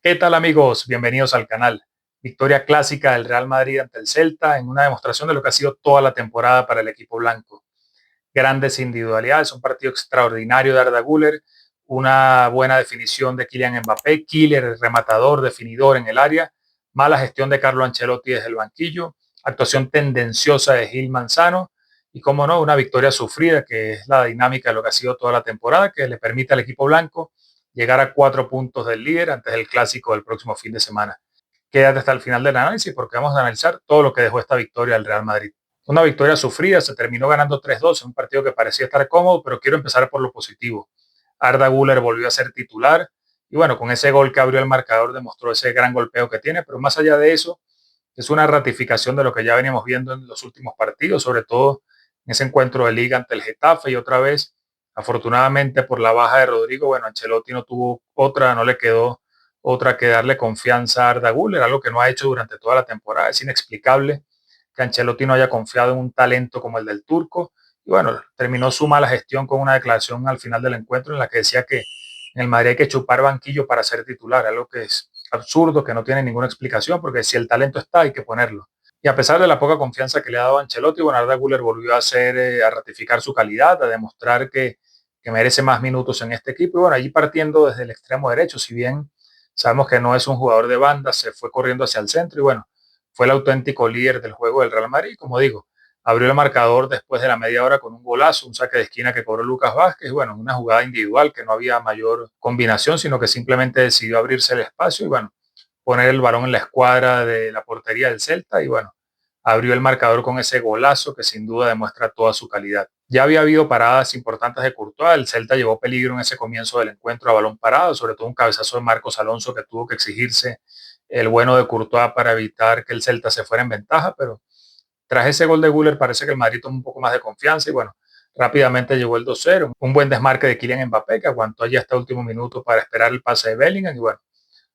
¿Qué tal amigos? Bienvenidos al canal. Victoria clásica del Real Madrid ante el Celta en una demostración de lo que ha sido toda la temporada para el equipo blanco. Grandes individualidades, un partido extraordinario de Arda Güler, una buena definición de Kylian Mbappé, killer, rematador, definidor en el área, mala gestión de Carlo Ancelotti desde el banquillo, actuación tendenciosa de Gil Manzano y, como no, una victoria sufrida, que es la dinámica de lo que ha sido toda la temporada, que le permite al equipo blanco llegar a 4 puntos del líder antes del clásico del próximo fin de semana. Quédate hasta el final del análisis porque vamos a analizar todo lo que dejó esta victoria al Real Madrid. Una victoria sufrida, se terminó ganando 3-2 en un partido que parecía estar cómodo, pero quiero empezar por lo positivo. Arda Güler volvió a ser titular y bueno, con ese gol que abrió el marcador demostró ese gran golpeo que tiene, pero más allá de eso, es una ratificación de lo que ya veníamos viendo en los últimos partidos, sobre todo en ese encuentro de liga ante el Getafe y otra vez, afortunadamente por la baja de Rodrigo, bueno, Ancelotti no tuvo otra, no le quedó otra que darle confianza a Arda Güler, algo que no ha hecho durante toda la temporada. Es inexplicable que Ancelotti no haya confiado en un talento como el del turco. Y bueno, terminó su mala gestión con una declaración al final del encuentro en la que decía que en el Madrid hay que chupar banquillo para ser titular, algo que es absurdo, que no tiene ninguna explicación, porque si el talento está, hay que ponerlo. Y a pesar de la poca confianza que le ha dado a Ancelotti, bueno, Arda Güler volvió a ratificar su calidad, a demostrar que merece más minutos en este equipo. Y bueno, allí partiendo desde el extremo derecho, si bien sabemos que no es un jugador de banda, se fue corriendo hacia el centro y bueno, fue el auténtico líder del juego del Real Madrid. Como digo, abrió el marcador después de la media hora con un golazo, un saque de esquina que cobró Lucas Vázquez. Bueno, una jugada individual que no había mayor combinación, sino que simplemente decidió abrirse el espacio y bueno, poner el balón en la escuadra de la portería del Celta y bueno, abrió el marcador con ese golazo que sin duda demuestra toda su calidad. Ya había habido paradas importantes de Courtois, el Celta llevó peligro en ese comienzo del encuentro a balón parado, sobre todo un cabezazo de Marcos Alonso que tuvo que exigirse el bueno de Courtois para evitar que el Celta se fuera en ventaja, pero tras ese gol de Güler parece que el Madrid tomó un poco más de confianza y bueno, rápidamente llegó el 2-0, un buen desmarque de Kylian Mbappé que aguantó allí hasta el último minuto para esperar el pase de Bellingham y bueno,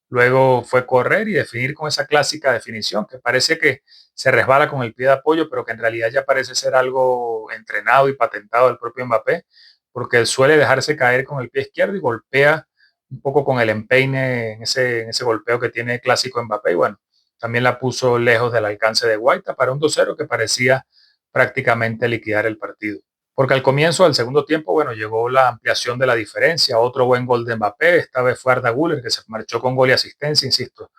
luego fue correr y definir con esa clásica definición que parece que se resbala con el pie de apoyo, pero que en realidad ya parece ser algo entrenado y patentado del propio Mbappé, porque suele dejarse caer con el pie izquierdo y golpea un poco con el empeine en ese golpeo que tiene clásico Mbappé. Y bueno, también la puso lejos del alcance de Guaita para un 2-0 que parecía prácticamente liquidar el partido. Porque al comienzo del segundo tiempo, bueno, llegó la ampliación de la diferencia, otro buen gol de Mbappé, esta vez fue Arda Güler, que se marchó con gol y asistencia, insisto.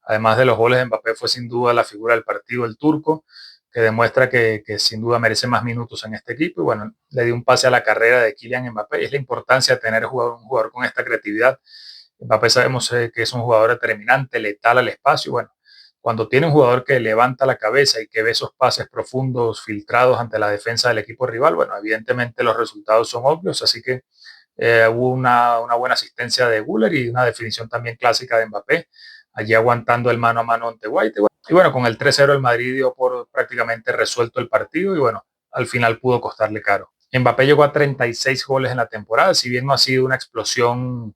Además de los goles de Mbappé, fue sin duda la figura del partido, el turco, que demuestra que sin duda merece más minutos en este equipo. Y bueno, le dio un pase a la carrera de Kylian Mbappé. Y es la importancia de tener un jugador con esta creatividad. Mbappé sabemos que es un jugador determinante, letal al espacio. Y bueno, cuando tiene un jugador que levanta la cabeza y que ve esos pases profundos filtrados ante la defensa del equipo rival, bueno, evidentemente los resultados son obvios, así que hubo una buena asistencia de Güler y una definición también clásica de Mbappé, allí aguantando el mano a mano ante White. Y bueno, con el 3-0 el Madrid dio por prácticamente resuelto el partido y bueno, al final pudo costarle caro. Mbappé llegó a 36 goles en la temporada, si bien no ha sido una explosión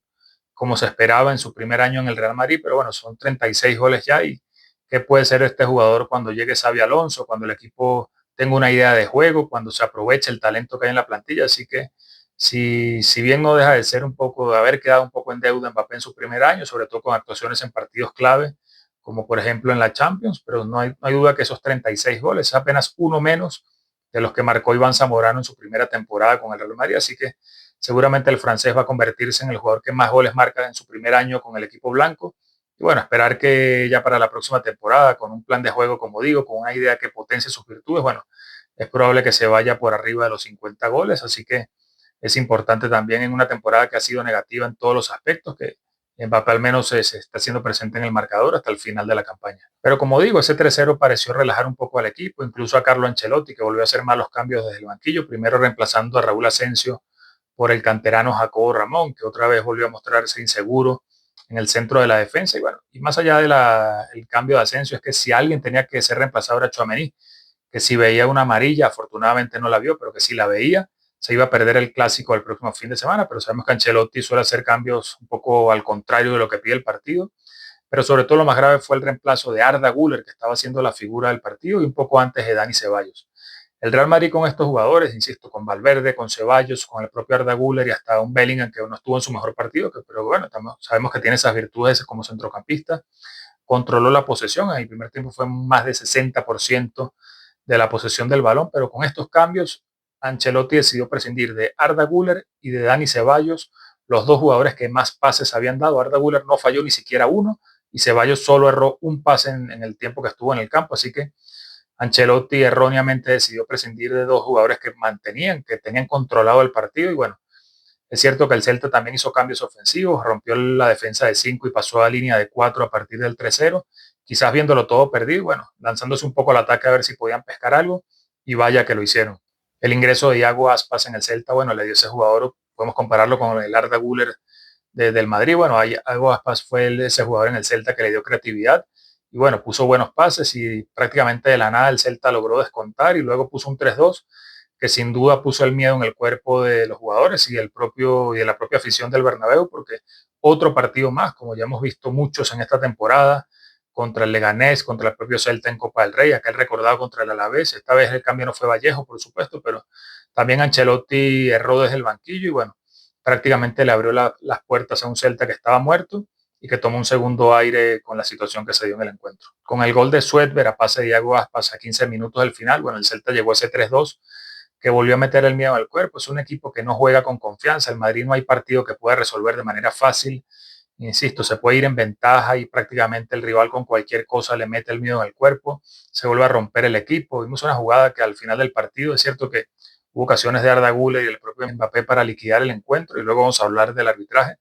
como se esperaba en su primer año en el Real Madrid, pero bueno, son 36 goles ya y qué puede ser este jugador cuando llegue Xabi Alonso, cuando el equipo tenga una idea de juego, cuando se aproveche el talento que hay en la plantilla, así que si bien no deja de ser un poco, de haber quedado un poco en deuda Mbappé en su primer año, sobre todo con actuaciones en partidos clave, como por ejemplo en la Champions, pero no hay duda que esos 36 goles es apenas uno menos de los que marcó Iván Zamorano en su primera temporada con el Real Madrid, así que seguramente el francés va a convertirse en el jugador que más goles marca en su primer año con el equipo blanco. Y bueno, esperar que ya para la próxima temporada, con un plan de juego, como digo, con una idea que potencie sus virtudes, bueno, es probable que se vaya por arriba de los 50 goles, así que es importante también en una temporada que ha sido negativa en todos los aspectos, que Mbappé al menos se está haciendo presente en el marcador hasta el final de la campaña. Pero como digo, ese 3-0 pareció relajar un poco al equipo, incluso a Carlo Ancelotti, que volvió a hacer malos cambios desde el banquillo, primero reemplazando a Raúl Asensio por el canterano Jacobo Ramón, que otra vez volvió a mostrarse inseguro en el centro de la defensa. Y bueno, y más allá del cambio de Asensio, es que si alguien tenía que ser reemplazado era Tchouaméni, que si veía una amarilla, afortunadamente no la vio, pero que si la veía, se iba a perder el clásico el próximo fin de semana, pero sabemos que Ancelotti suele hacer cambios un poco al contrario de lo que pide el partido. Pero sobre todo lo más grave fue el reemplazo de Arda Güler, que estaba siendo la figura del partido, y un poco antes de Dani Ceballos. El Real Madrid con estos jugadores, insisto, con Valverde, con Ceballos, con el propio Arda Güler y hasta un Bellingham que no estuvo en su mejor partido, pero bueno, sabemos que tiene esas virtudes como centrocampista, controló la posesión. En el primer tiempo fue más de 60% de la posesión del balón, pero con estos cambios Ancelotti decidió prescindir de Arda Güler y de Dani Ceballos, los dos jugadores que más pases habían dado. Arda Güler no falló ni siquiera uno y Ceballos solo erró un pase en el tiempo que estuvo en el campo, así que Ancelotti erróneamente decidió prescindir de dos jugadores que tenían controlado el partido y bueno, es cierto que el Celta también hizo cambios ofensivos, rompió la defensa de 5 y pasó a línea de 4 a partir del 3-0, quizás viéndolo todo perdido, bueno, lanzándose un poco al ataque a ver si podían pescar algo y vaya que lo hicieron. El ingreso de Iago Aspas en el Celta, bueno, le dio ese jugador, podemos compararlo con el Arda Güler del Madrid, bueno, Iago Aspas fue ese jugador en el Celta que le dio creatividad y bueno, puso buenos pases y prácticamente de la nada el Celta logró descontar y luego puso un 3-2 que sin duda puso el miedo en el cuerpo de los jugadores y de la propia afición del Bernabéu, porque otro partido más, como ya hemos visto muchos en esta temporada, contra el Leganés, contra el propio Celta en Copa del Rey, aquel recordado contra el Alavés. Esta vez el cambio no fue Vallejo, por supuesto, pero también Ancelotti erró desde el banquillo y bueno, prácticamente le abrió las puertas a un Celta que estaba muerto y que tomó un segundo aire con la situación que se dio en el encuentro. Con el gol de Suedber a pase de Iago Aspas a 15 minutos del final, bueno, el Celta llegó a ese 3-2 que volvió a meter el miedo al cuerpo. Es un equipo que no juega con confianza. El Madrid no hay partido que pueda resolver de manera fácil. Insisto, se puede ir en ventaja y prácticamente el rival con cualquier cosa le mete el miedo en el cuerpo, se vuelve a romper el equipo. Vimos una jugada que al final del partido, es cierto que hubo ocasiones de Arda Güler y el propio Mbappé para liquidar el encuentro y luego vamos a hablar del arbitraje,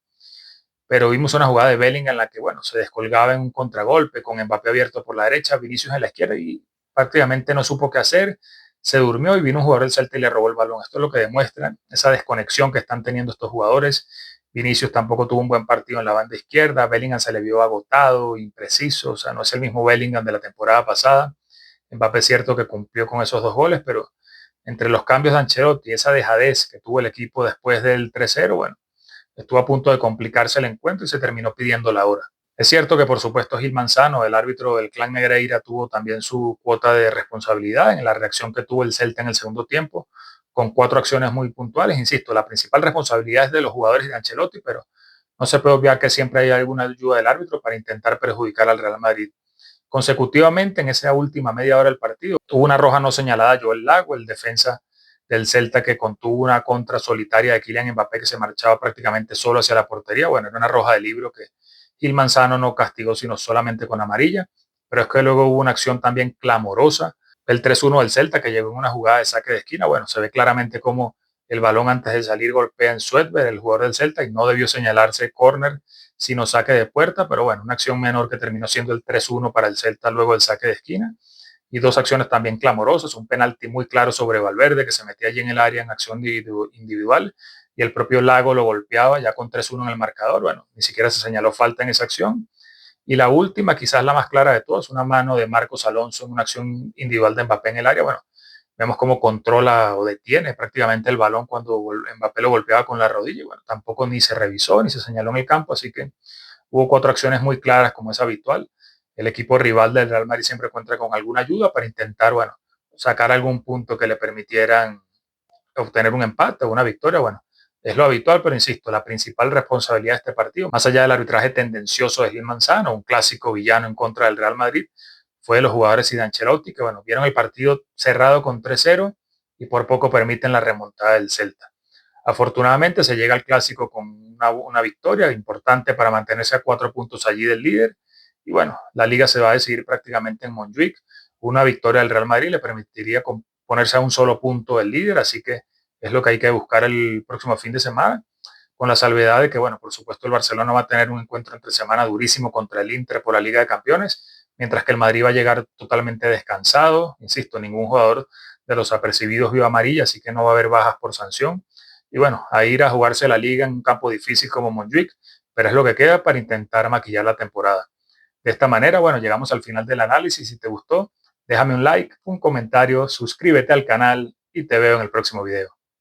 pero vimos una jugada de Bellingham en la que, bueno, se descolgaba en un contragolpe con Mbappé abierto por la derecha, Vinicius en la izquierda y prácticamente no supo qué hacer, se durmió y vino un jugador del Celta y le robó el balón. Esto es lo que demuestra esa desconexión que están teniendo estos jugadores. Vinicius tampoco tuvo un buen partido en la banda izquierda, Bellingham se le vio agotado, impreciso, o sea, no es el mismo Bellingham de la temporada pasada. Mbappé es cierto que cumplió con esos dos goles, pero entre los cambios de Ancelotti y esa dejadez que tuvo el equipo después del 3-0, bueno, estuvo a punto de complicarse el encuentro y se terminó pidiendo la hora. Es cierto que, por supuesto, Gil Manzano, el árbitro del Clan Negreira, tuvo también su cuota de responsabilidad en la reacción que tuvo el Celta en el segundo tiempo, con 4 acciones muy puntuales. Insisto, la principal responsabilidad es de los jugadores y de Ancelotti, pero no se puede obviar que siempre hay alguna ayuda del árbitro para intentar perjudicar al Real Madrid. Consecutivamente, en esa última media hora del partido, tuvo una roja no señalada a Joel Lago, el defensa del Celta que contuvo una contra solitaria de Kylian Mbappé que se marchaba prácticamente solo hacia la portería. Bueno, era una roja de libro que Gil Manzano no castigó sino solamente con amarilla, pero es que luego hubo una acción también clamorosa, el 3-1 del Celta que llegó en una jugada de saque de esquina. Bueno, se ve claramente cómo el balón antes de salir golpea en Suedber, el jugador del Celta, y no debió señalarse córner, sino saque de puerta, pero bueno, una acción menor que terminó siendo el 3-1 para el Celta luego del saque de esquina y dos acciones también clamorosas, un penalti muy claro sobre Valverde que se metía allí en el área en acción individual y el propio Lago lo golpeaba ya con 3-1 en el marcador. Bueno, ni siquiera se señaló falta en esa acción. Y la última, quizás la más clara de todas, una mano de Marcos Alonso en una acción individual de Mbappé en el área. Bueno, vemos cómo controla o detiene prácticamente el balón cuando Mbappé lo golpeaba con la rodilla. Bueno, tampoco ni se revisó ni se señaló en el campo, así que hubo 4 acciones muy claras como es habitual. El equipo rival del Real Madrid siempre cuenta con alguna ayuda para intentar, bueno, sacar algún punto que le permitieran obtener un empate o una victoria. Bueno, es lo habitual, pero insisto, la principal responsabilidad de este partido, más allá del arbitraje tendencioso de Gil Manzano, un clásico villano en contra del Real Madrid, fue de los jugadores y de Ancelotti, que bueno, vieron el partido cerrado con 3-0 y por poco permiten la remontada del Celta. Afortunadamente se llega al clásico con una victoria importante para mantenerse a 4 puntos allí del líder. Y bueno, la liga se va a decidir prácticamente en Montjuic. Una victoria del Real Madrid le permitiría ponerse a un solo punto del líder, así que es lo que hay que buscar el próximo fin de semana, con la salvedad de que, bueno, por supuesto el Barcelona va a tener un encuentro entre semana durísimo contra el Inter por la Liga de Campeones, mientras que el Madrid va a llegar totalmente descansado. Insisto, ningún jugador de los apercibidos vio amarilla, así que no va a haber bajas por sanción y bueno, a ir a jugarse la liga en un campo difícil como Montjuic, pero es lo que queda para intentar maquillar la temporada. De esta manera, bueno, llegamos al final del análisis. Si te gustó, déjame un like, un comentario, suscríbete al canal y te veo en el próximo video.